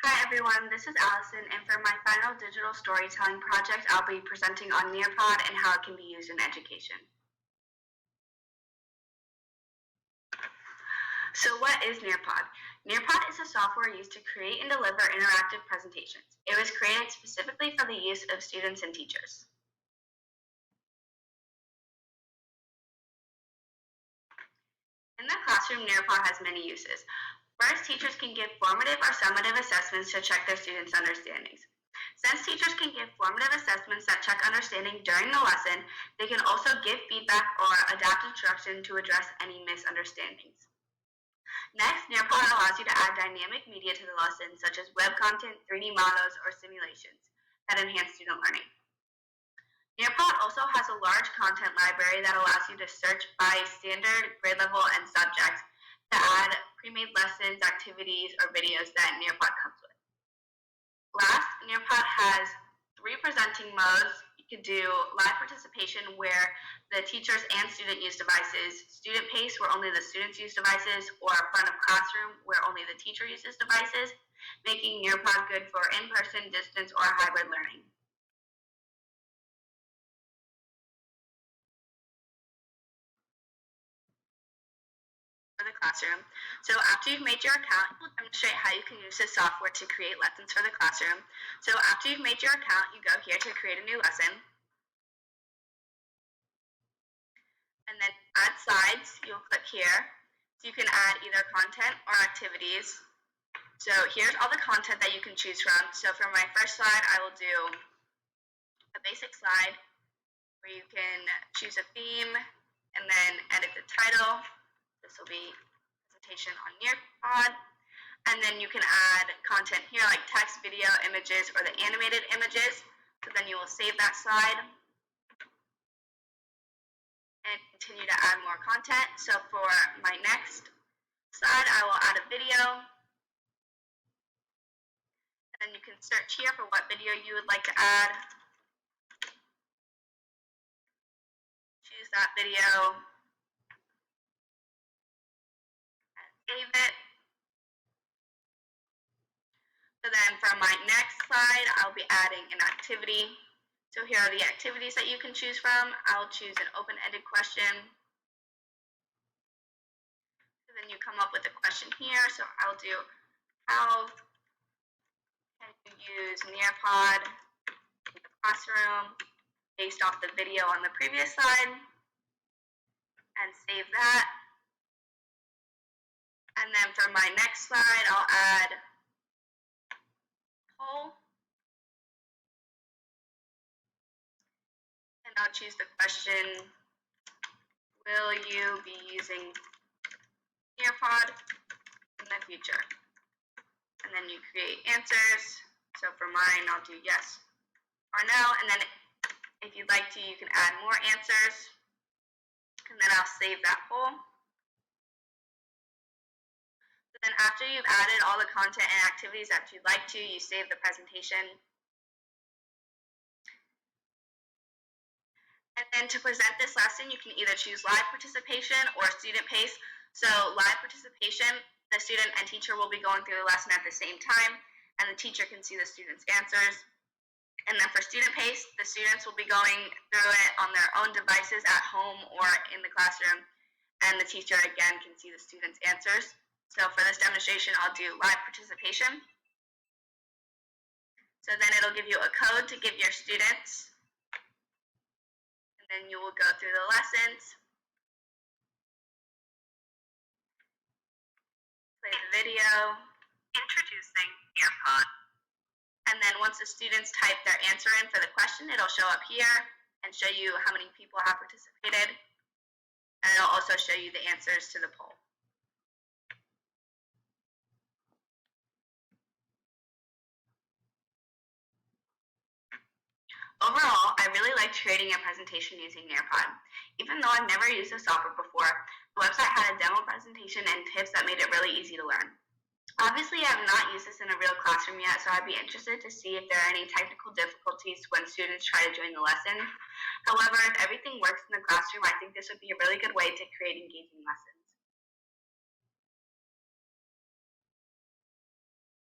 Hi everyone, this is Allison, and for my final digital storytelling project, I'll be presenting on Nearpod and how it can be used in education. So what is Nearpod? Nearpod is a software used to create and deliver interactive presentations. It was created specifically for the use of students and teachers. In the classroom, Nearpod has many uses. First, teachers can give formative or summative assessments to check their students' understandings. Since teachers can give formative assessments that check understanding during the lesson, they can also give feedback or adapt instruction to address any misunderstandings. Next, Nearpod allows you to add dynamic media to the lesson, such as web content, 3D models, or simulations that enhance student learning. Nearpod also has a large content library that allows you to search by standard, grade level, and subject to add pre-made lessons, activities, or videos that Nearpod comes with. Last, Nearpod has 3 presenting modes. You can do live participation where the teachers and student use devices, student pace where only the students use devices, or front of classroom where only the teacher uses devices, making Nearpod good for in-person, distance, or hybrid learning. For the classroom. So after you've made your account, we'll demonstrate how you can use this software to create lessons for the classroom. So after you've made your account, you go here to create a new lesson. And then add slides, you'll click here. So you can add either content or activities. So here's all the content that you can choose from. So for my first slide, I will do a basic slide where you can choose a theme and then edit the title. This will be presentation on Nearpod. And then you can add content here like text, video, images, or the animated images. So then you will save that slide and continue to add more content. So for my next slide, I will add a video. And then you can search here for what video you would like to add. Choose that video. Save it. So then for my next slide, I'll be adding an activity. So here are the activities that you can choose from. I'll choose an open-ended question. So then you come up with a question here. So I'll do, how can you use Nearpod in the classroom based off the video on the previous slide, and save that. And then for my next slide, I'll add poll. And I'll choose the question, will you be using Nearpod in the future? And then you create answers. So for mine, I'll do yes or no. And then if you'd like to, you can add more answers. And then I'll save that poll. Then after you've added all the content and activities that you'd like to, you save the presentation. And then to present this lesson, you can either choose live participation or student pace. So live participation, the student and teacher will be going through the lesson at the same time, and the teacher can see the students' answers. And then for student pace, the students will be going through it on their own devices at home or in the classroom, and the teacher again can see the students' answers. So for this demonstration, I'll do live participation. So then it'll give you a code to give your students. And then you will go through the lessons. Play the video. Introducing Nearpod. And then once the students type their answer in for the question, it'll show up here and show you how many people have participated. And it'll also show you the answers to the poll. Overall, I really liked creating a presentation using Nearpod. Even though I've never used this software before, the website had a demo presentation and tips that made it really easy to learn. Obviously, I have not used this in a real classroom yet, so I'd be interested to see if there are any technical difficulties when students try to join the lesson. However, if everything works in the classroom, I think this would be a really good way to create engaging lessons.